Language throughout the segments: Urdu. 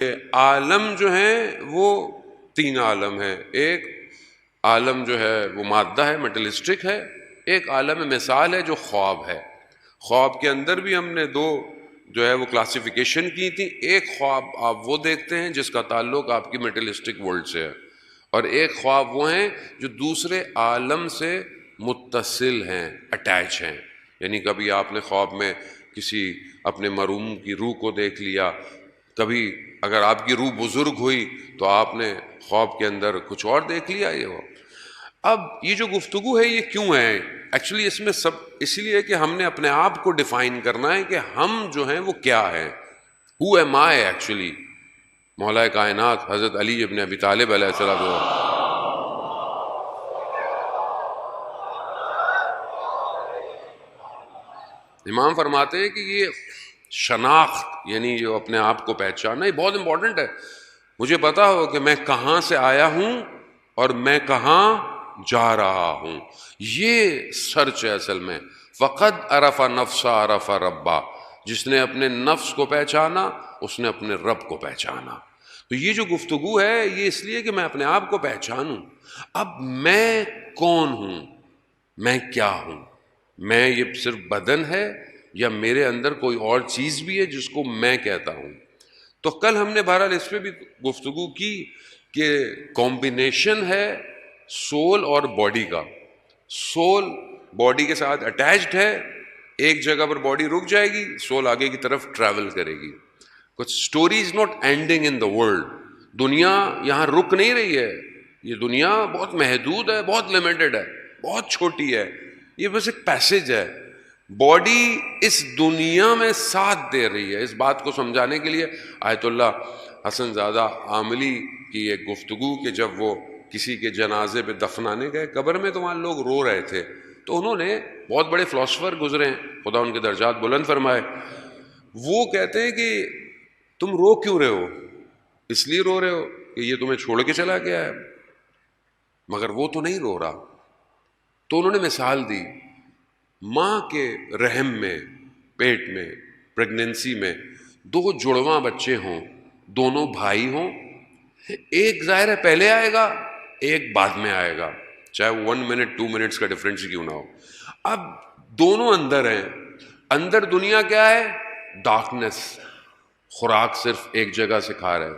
کہ عالم جو ہیں وہ تین عالم ہیں. ایک عالم جو ہے وہ مادہ ہے، میٹلسٹک ہے. ایک عالم مثال ہے جو خواب ہے. خواب کے اندر بھی ہم نے دو جو ہے وہ کلاسیفیکیشن کی تھی. ایک خواب آپ وہ دیکھتے ہیں جس کا تعلق آپ کی میٹلسٹک ورلڈ سے ہے، اور ایک خواب وہ ہیں جو دوسرے عالم سے متصل ہیں، اٹیچ ہیں. یعنی کبھی آپ نے خواب میں کسی اپنے مرحوم کی روح کو دیکھ لیا، کبھی اگر آپ کی روح بزرگ ہوئی تو آپ نے خواب کے اندر کچھ اور دیکھ لیا. یہ ہو اب یہ جو گفتگو ہے یہ کیوں ہے؟ ایکچولی اس میں سب اس لیے کہ ہم نے اپنے آپ کو ڈیفائن کرنا ہے کہ ہم جو ہیں وہ کیا ہیں. ہو ایم آئی ایکچولی. مولا کائنات حضرت علی ابن ابی طالب علیہ السلام امام فرماتے ہیں کہ یہ شناخت یعنی جو اپنے آپ کو پہچاننا یہ بہت امپورٹنٹ ہے. مجھے پتا ہو کہ میں کہاں سے آیا ہوں اور میں کہاں جا رہا ہوں. یہ سرچ ہے اصل میں. فقد عرف نفسہ عرف ربا. جس نے اپنے نفس کو پہچانا اس نے اپنے رب کو پہچانا. تو یہ جو گفتگو ہے یہ اس لیے کہ میں اپنے آپ کو پہچانوں. اب میں کون ہوں، میں کیا ہوں، میں یہ صرف بدن ہے یا میرے اندر کوئی اور چیز بھی ہے جس کو میں کہتا ہوں. تو کل ہم نے بہرحال اس پہ بھی گفتگو کی کہ کمبینیشن ہے سول اور باڈی کا. سول باڈی کے ساتھ اٹیچڈ ہے، ایک جگہ پر باڈی رک جائے گی، سول آگے کی طرف ٹریول کرے گی. کچھ story is not ending in the world. دنیا یہاں رک نہیں رہی ہے. یہ دنیا بہت محدود ہے، بہت لمیٹڈ ہے، بہت چھوٹی ہے. یہ بس ایک پیسج ہے. باڈی اس دنیا میں ساتھ دے رہی ہے. اس بات کو سمجھانے کے لیے آیت اللہ حسن زادہ عاملی کی ایک گفتگو کہ جب وہ کسی کے جنازے پہ دفنانے گئے قبر میں تو وہاں لوگ رو رہے تھے، تو انہوں نے بہت بڑے فلاسفر گزرے ہیں، خدا ان کے درجات بلند فرمائے، وہ کہتے ہیں کہ تم رو کیوں رہے ہو؟ اس لیے رو رہے ہو کہ یہ تمہیں چھوڑ کے چلا گیا ہے. مگر وہ تو نہیں رو رہا. تو انہوں نے مثال دی، ماں کے رحم میں، پیٹ میں، پریگننسی میں دو جڑواں بچے ہوں، دونوں بھائی ہوں، ایک ظاہر ہے پہلے آئے گا، ایک بعد میں آئے گا، چاہے 1 منٹ 2 منٹس کا ڈفرینس کیوں نہ ہو. اب دونوں اندر ہیں. اندر دنیا کیا ہے؟ ڈارکنس. خوراک صرف ایک جگہ سے کھا رہے.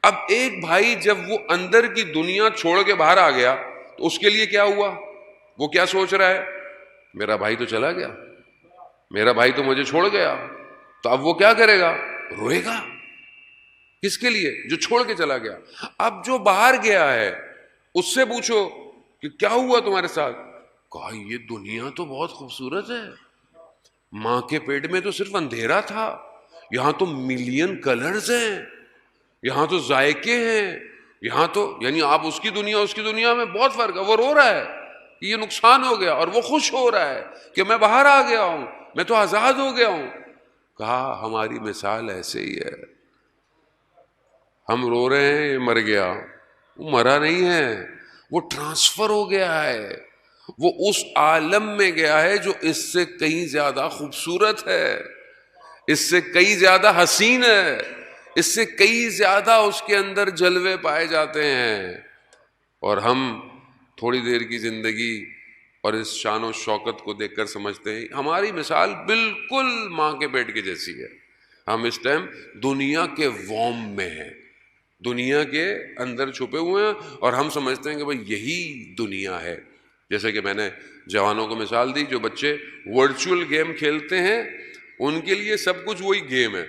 اب ایک بھائی جب وہ اندر کی دنیا چھوڑ کے باہر آ گیا تو اس کے لیے کیا ہوا؟ وہ کیا سوچ رہا ہے؟ میرا بھائی تو چلا گیا، میرا بھائی تو مجھے چھوڑ گیا. تو اب وہ کیا کرے گا؟ روئے گا. کس کے لیے؟ جو چھوڑ کے چلا گیا. اب جو باہر گیا ہے اس سے پوچھو کہ کیا ہوا تمہارے ساتھ؟ کہا یہ دنیا تو بہت خوبصورت ہے، ماں کے پیٹ میں تو صرف اندھیرا تھا، یہاں تو ملین کلرز ہیں، یہاں تو ذائقے ہیں، یہاں تو یعنی آپ اس کی دنیا میں بہت فرق ہے. وہ رو رہا ہے کہ یہ نقصان ہو گیا اور وہ خوش ہو رہا ہے کہ میں باہر آ گیا ہوں، میں تو آزاد ہو گیا ہوں. کہا ہماری مثال ایسے ہی ہے. ہم رو رہے ہیں یہ مر گیا، وہ مرا نہیں ہے، وہ ٹرانسفر ہو گیا ہے، وہ اس عالم میں گیا ہے جو اس سے کہیں زیادہ خوبصورت ہے، اس سے کئی زیادہ حسین ہے، اس سے کئی زیادہ اس کے اندر جلوے پائے جاتے ہیں. اور ہم تھوڑی دیر کی زندگی اور اس شان و شوکت کو دیکھ کر سمجھتے ہیں ہماری مثال بالکل ماں کے پیٹ کی جیسی ہے. ہم اس ٹائم دنیا کے وارم میں ہیں، دنیا کے اندر چھپے ہوئے ہیں، اور ہم سمجھتے ہیں کہ بھئی یہی دنیا ہے. جیسے کہ میں نے جوانوں کو مثال دی، جو بچے ورچوئل گیم کھیلتے ہیں ان کے لیے سب کچھ وہی گیم ہے.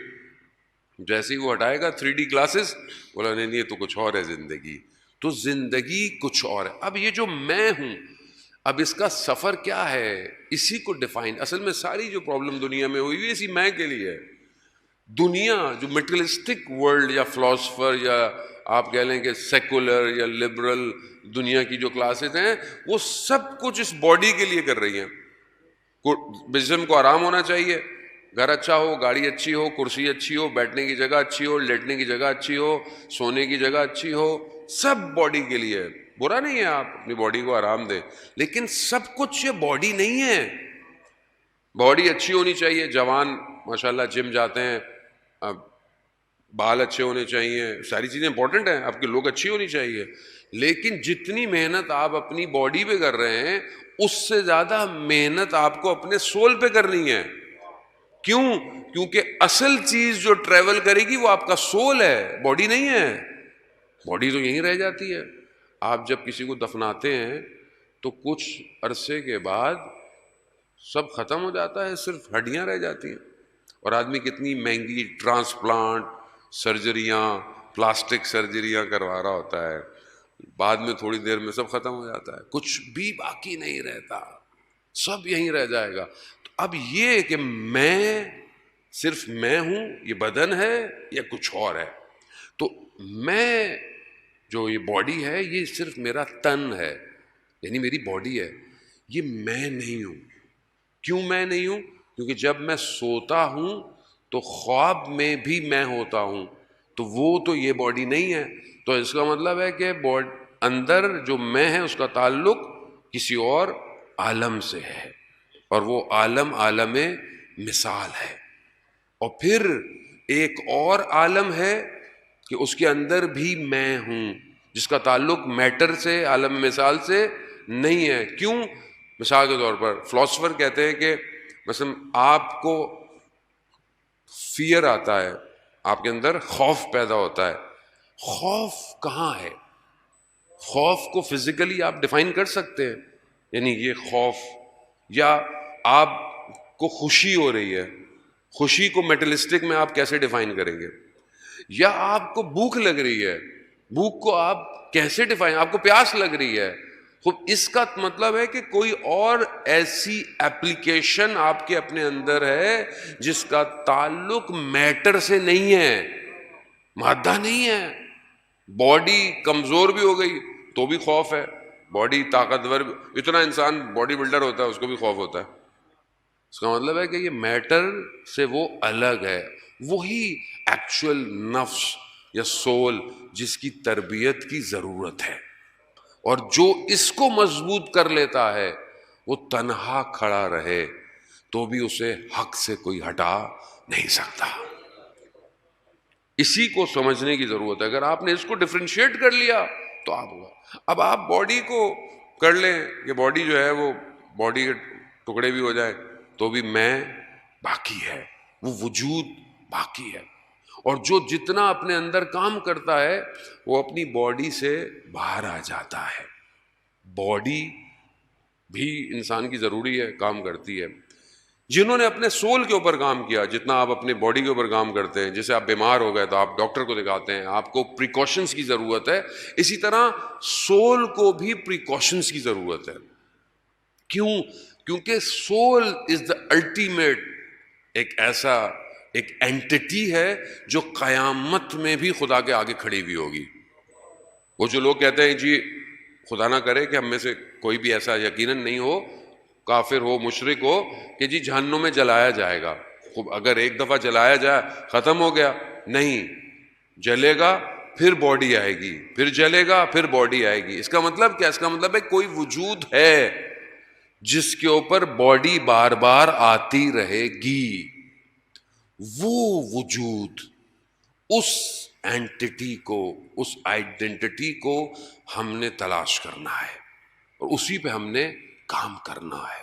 جیسے ہی وہ ہٹائے گا 3D کلاسز، بولا نہیں یہ تو کچھ اور ہے زندگی. تو زندگی کچھ اور ہے. اب یہ جو میں ہوں، اب اس کا سفر کیا ہے؟ اسی کو ڈیفائن، اصل میں ساری جو پرابلم دنیا میں ہوئی ہوئی اسی میں کے لیے ہے. دنیا جو میٹریلسٹک ورلڈ یا فلاسفر یا آپ کہہ لیں کہ سیکولر یا لبرل دنیا کی جو کلاسز ہیں وہ سب کچھ اس باڈی کے لیے کر رہی ہیں. جسم کو آرام ہونا چاہیے، گھر اچھا ہو، گاڑی اچھی ہو، کرسی اچھی ہو، بیٹھنے کی جگہ اچھی ہو، لیٹنے کی جگہ اچھی ہو، سونے کی جگہ اچھی ہو، سب باڈی کے لیے. برا نہیں ہے آپ اپنی باڈی کو آرام دیں، لیکن سب کچھ یہ باڈی نہیں ہے. باڈی اچھی ہونی چاہیے. جوان ماشاءاللہ جم جاتے ہیں، اب بال اچھے ہونے چاہیے، ساری چیزیں امپورٹنٹ ہیں، آپ کے لوگ اچھی ہونی چاہیے، لیکن جتنی محنت آپ اپنی باڈی پہ کر رہے ہیں اس سے زیادہ محنت آپ کو اپنے سول پہ کرنی ہے. کیوں؟ کیونکہ اصل چیز جو ٹریول کرے گی وہ آپ کا سول ہے، باڈی نہیں ہے. باڈی تو یہیں رہ جاتی ہے. آپ جب کسی کو دفناتے ہیں تو کچھ عرصے کے بعد سب ختم ہو جاتا ہے، صرف ہڈیاں رہ جاتی ہیں. اور آدمی کتنی مہنگی ٹرانسپلانٹ سرجریاں، پلاسٹک سرجریاں کروا رہا ہوتا ہے، بعد میں تھوڑی دیر میں سب ختم ہو جاتا ہے، کچھ بھی باقی نہیں رہتا، سب یہیں رہ جائے گا. تو اب یہ کہ میں صرف میں ہوں، یہ بدن ہے یا کچھ اور ہے. تو میں جو یہ باڈی ہے یہ صرف میرا تن ہے، یعنی میری باڈی ہے، یہ میں نہیں ہوں. کیوں میں نہیں ہوں؟ کیونکہ جب میں سوتا ہوں تو خواب میں بھی میں ہوتا ہوں، تو وہ تو یہ باڈی نہیں ہے. تو اس کا مطلب ہے کہ اندر جو میں ہے اس کا تعلق کسی اور عالم سے ہے، اور وہ عالم عالم مثال ہے. اور پھر ایک اور عالم ہے کہ اس کے اندر بھی میں ہوں، جس کا تعلق میٹر سے، عالم مثال سے نہیں ہے. کیوں؟ مثال کے طور پر فلاسفر کہتے ہیں کہ مثلا آپ کو فیئر آتا ہے، آپ کے اندر خوف پیدا ہوتا ہے. خوف کہاں ہے؟ خوف کو فزیکلی آپ ڈیفائن کر سکتے ہیں، یعنی یہ خوف، یا آپ کو خوشی ہو رہی ہے، خوشی کو میٹلسٹک میں آپ کیسے ڈیفائن کریں گے؟ یا آپ کو بھوک لگ رہی ہے، بھوک کو آپ کیسے ڈیفائن، آپ کو پیاس لگ رہی ہے. خب اس کا مطلب ہے کہ کوئی اور ایسی ایپلیکیشن آپ کے اپنے اندر ہے جس کا تعلق میٹر سے نہیں ہے، مادہ نہیں ہے. باڈی کمزور بھی ہو گئی تو بھی خوف ہے، باڈی طاقتور اتنا انسان باڈی بلڈر ہوتا ہے اس کو بھی خوف ہوتا ہے. اس کا مطلب ہے کہ یہ میٹر سے وہ الگ ہے. وہی ایکچوئل نفس یا سول جس کی تربیت کی ضرورت ہے، اور جو اس کو مضبوط کر لیتا ہے وہ تنہا کھڑا رہے تو بھی اسے حق سے کوئی ہٹا نہیں سکتا. اسی کو سمجھنے کی ضرورت ہے. اگر آپ نے اس کو ڈفرینشیٹ کر لیا تو آپ ہوگا. اب آپ باڈی کو کر لیں کہ باڈی جو ہے وہ باڈی کے ٹکڑے بھی ہو جائے تو بھی میں باقی ہے، وہ وجود باقی ہے. اور جو جتنا اپنے اندر کام کرتا ہے وہ اپنی باڈی سے باہر آ جاتا ہے. باڈی بھی انسان کی ضروری ہے، کام کرتی ہے. جنہوں نے اپنے سول کے اوپر کام کیا جتنا آپ اپنے باڈی کے اوپر کام کرتے ہیں، جیسے آپ بیمار ہو گئے تو آپ ڈاکٹر کو دکھاتے ہیں، آپ کو پریکاشنز کی ضرورت ہے، اسی طرح سول کو بھی پریکاشنز کی ضرورت ہے. کیوں؟ کیونکہ سول از دا الٹیمیٹ، ایک اینٹی ہے جو قیامت میں بھی خدا کے آگے کھڑی ہوئی ہوگی. وہ جو لوگ کہتے ہیں جی خدا نہ کرے کہ ہم میں سے کوئی بھی ایسا یقیناً نہیں ہو، کافر ہو، مشرک ہو، کہ جی جہنم میں جلایا جائے گا. خوب اگر ایک دفعہ جلایا جائے ختم ہو گیا، نہیں، جلے گا پھر باڈی آئے گی، پھر جلے گا پھر باڈی آئے گی. اس کا مطلب کیا؟ اس کا مطلب ہے کوئی وجود ہے جس کے اوپر باڈی بار بار آتی رہے گی. وہ وجود، اس اینٹی کو، اس آئیڈینٹی کو ہم نے تلاش کرنا ہے اور اسی پہ ہم نے کام کرنا ہے.